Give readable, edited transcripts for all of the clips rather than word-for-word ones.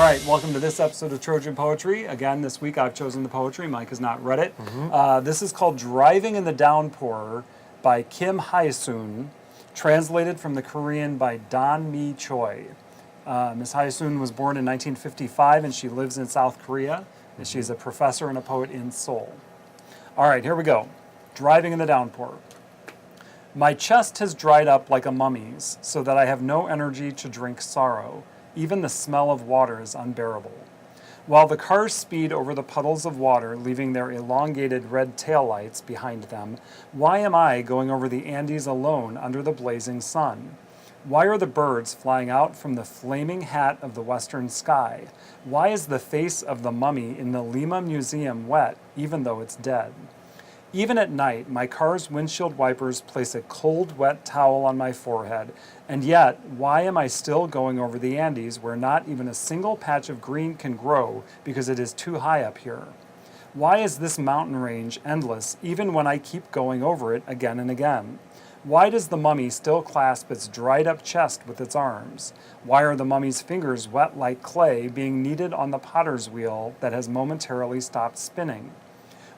right, welcome to this episode of Trojan Poetry. Again, this week I've chosen the poetry. Mike has not read it. This is called Driving in the Downpour by Kim Hyesoon, translated from the Korean by Don Mee Choi. Ms. Hyesoon was born in 1955 and she lives in South Korea. And she's a professor and a poet in Seoul. All right, here we go. Driving in the Downpour. My chest has dried up like a mummy's, so that I have no energy to drink sorrow. Even the smell of water is unbearable. While the cars speed over the puddles of water, leaving their elongated red taillights behind them, why am I going over the Andes alone under the blazing sun? Why are the birds flying out from the flaming hat of the western sky? Why is the face of the mummy in the Lima Museum wet, even though it's dead? Even at night, my car's windshield wipers place a cold, wet towel on my forehead, and yet, why am I still going over the Andes where not even a single patch of green can grow because it is too high up here? Why is this mountain range endless even when I keep going over it again and again? Why does the mummy still clasp its dried-up chest with its arms? Why are the mummy's fingers wet like clay being kneaded on the potter's wheel that has momentarily stopped spinning?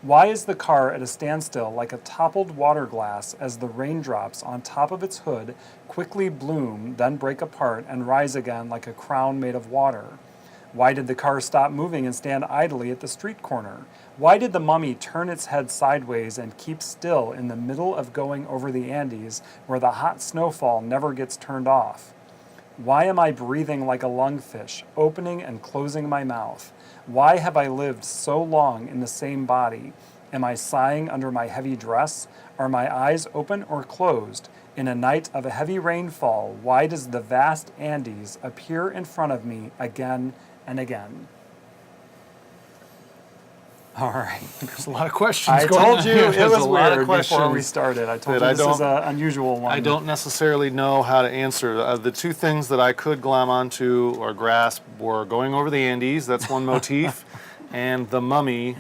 Why is the car at a standstill like a toppled water glass as the raindrops on top of its hood quickly bloom, then break apart and rise again like a crown made of water? Why did the car stop moving and stand idly at the street corner? Why did the mummy turn its head sideways and keep still in the middle of going over the Andes where the hot snowfall never gets turned off? Why am I breathing like a lungfish, opening and closing my mouth? Why have I lived so long in the same body? Am I sighing under my heavy dress? Are my eyes open or closed? In a night of a heavy rainfall, why does the vast Andes appear in front of me again and again? All right. There's a lot of questions I going told on you here. it There's was a lot of weird questions before we started. I told you that this is an unusual one. I don't necessarily know how to answer. The two things that I could glom onto or grasp were going over the Andes, that's one motif, and the mummy.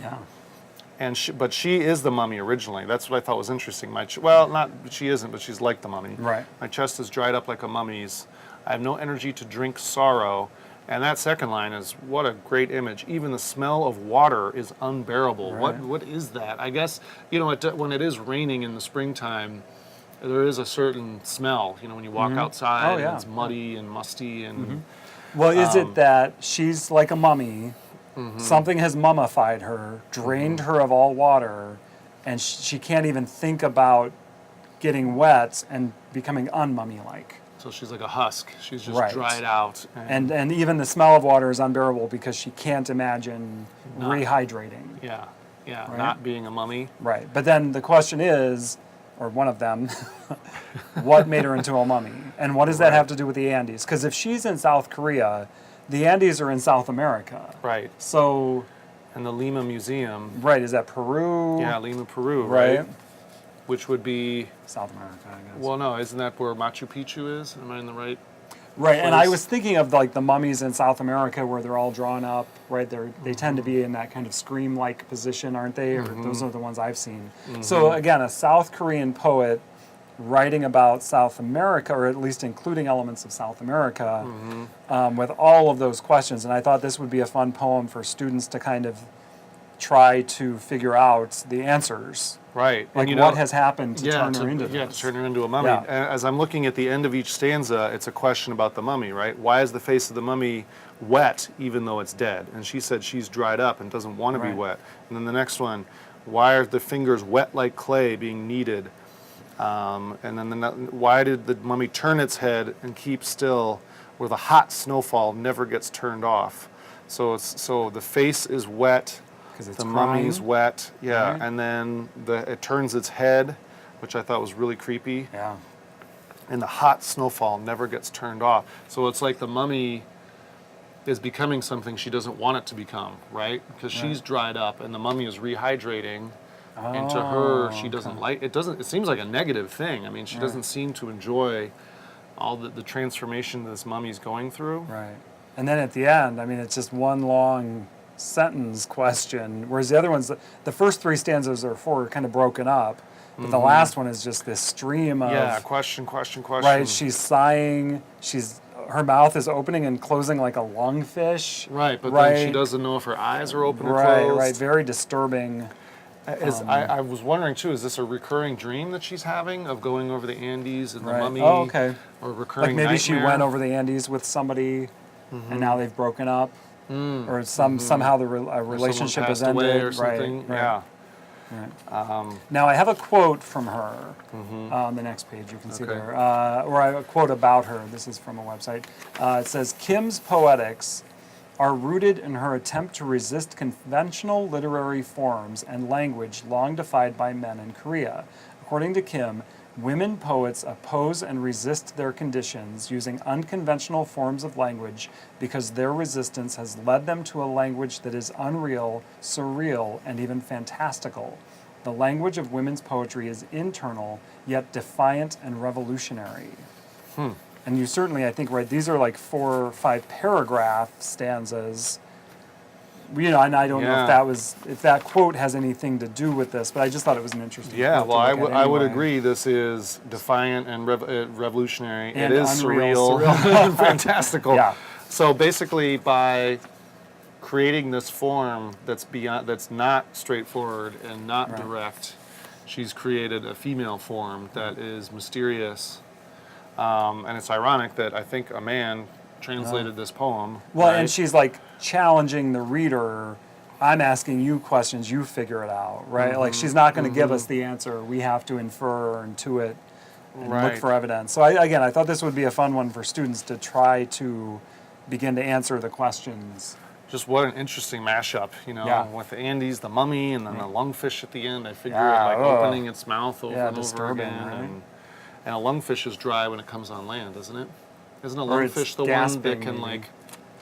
Yeah. But she is the mummy originally. That's what I thought was interesting. Not she isn't, but she's like the mummy. Right. My chest is dried up like a mummy's. I have no energy to drink sorrow. And that second line is, what a great image. Even the smell of water is unbearable. Right. What is that? I guess, when it is raining in the springtime, there is a certain smell, when you walk outside and it's muddy and musty. And Well, is it that she's like a mummy, something has mummified her, drained her of all water, and she can't even think about getting wet and becoming un-mummy-like? So she's like a husk. She's just Right. dried out. And even the smell of water is unbearable because she can't imagine rehydrating. Yeah, Right? not being a mummy. Right. But then the question is, or one of them, what made her into a mummy? And what does that have to do with the Andes? Because if she's in South Korea, the Andes are in South America. Right. So... And the Lima Museum. Right, is that Peru? Yeah, Lima, Peru, Right. right? Which would be... South America, I guess. Well, no, isn't that where Machu Picchu is? Am I in the right Right, place? and I was thinking of like the mummies in South America where they're all drawn up, right? They tend to be in that kind of scream-like position, aren't they? Or those are the ones I've seen. So again, a South Korean poet writing about South America, or at least including elements of South America, with all of those questions. And I thought this would be a fun poem for students to kind of try to figure out the answers. Right. Like what has happened to turn her into this? Yeah, to turn her into a mummy. Yeah. As I'm looking at the end of each stanza, it's a question about the mummy, right? Why is the face of the mummy wet even though it's dead? And she said she's dried up and doesn't want to be wet. And then the next one, why are the fingers wet like clay being kneaded? And then why did the mummy turn its head and keep still where the hot snowfall never gets turned off? So the face is wet. It's the crying. mummy's wet, yeah, Right. and then it turns its head, which I thought was really creepy. Yeah. And the hot snowfall never gets turned off. So it's like the mummy is becoming something she doesn't want it to become, right? Because she's dried up, and the mummy is rehydrating. And to her, she doesn't like it. It seems like a negative thing. I mean, she doesn't seem to enjoy all the transformation this mummy's going through. Right. And then at the end, I mean, it's just one long sentence question, whereas the other ones, the first three stanzas or four are kind of broken up, but the last one is just this stream of... Yeah, question. Right, she's sighing, she's her mouth is opening and closing like a lungfish. Right, but then she doesn't know if her eyes are open or closed. Right, very disturbing. I was wondering too, is this a recurring dream that she's having of going over the Andes and the mummy? Oh, okay. Or a recurring Like maybe nightmare? she went over the Andes with somebody, and now they've broken up, or somehow a relationship has passed away ended, or something. Right. Yeah. Right. Now I have a quote from her on the next page. You can see there, or a quote about her. This is from a website. It says, "Kim's poetics are rooted in her attempt to resist conventional literary forms and language long defied by men in Korea. According to Kim, women poets oppose and resist their conditions using unconventional forms of language because their resistance has led them to a language that is unreal, surreal, and even fantastical. The language of women's poetry is internal, yet defiant and revolutionary." And you certainly, I think, right, these are like 4 or 5 paragraph stanzas. You know, and I don't know if that quote has anything to do with this, but I just thought it was an interesting Yeah, quote well, to look at I would anyway. agree. This is defiant and revolutionary. And it is unreal, surreal and fantastical. Yeah. So basically, by creating this form that's not straightforward and not direct, she's created a female form that is mysterious. And it's ironic that I think a man translated this poem. Well, right? and she's like challenging the reader. I'm asking you questions, you figure it out, right? Like she's not going to give us the answer. We have to infer and intuit and look for evidence. So I thought this would be a fun one for students to try to begin to answer the questions. Just what an interesting mashup, you know, with the Andes, the mummy, and then the lungfish at the end. I figure it like opening its mouth over and over again. Right? And a lungfish is dry when it comes on land, isn't it? Isn't a Or it's lungfish the gasping, one that can maybe. like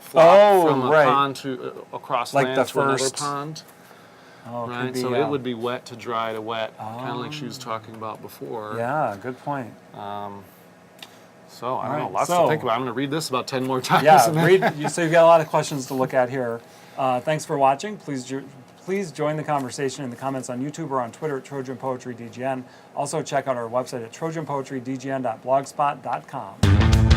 flop from a right. pond to across Like land the to another first- pond? Oh, Right, could be, so it would be wet to dry to wet, kind of like she was Oh. talking about before. Yeah, good point. So I don't know, right, lots so- to think about. I'm going to read this about 10 more times. Yeah, and then- so you've got a lot of questions to look at here. Thanks for watching. Please join the conversation in the comments on YouTube or on Twitter at Trojan Poetry DGN. Also check out our website at trojanpoetrydgn.blogspot.com.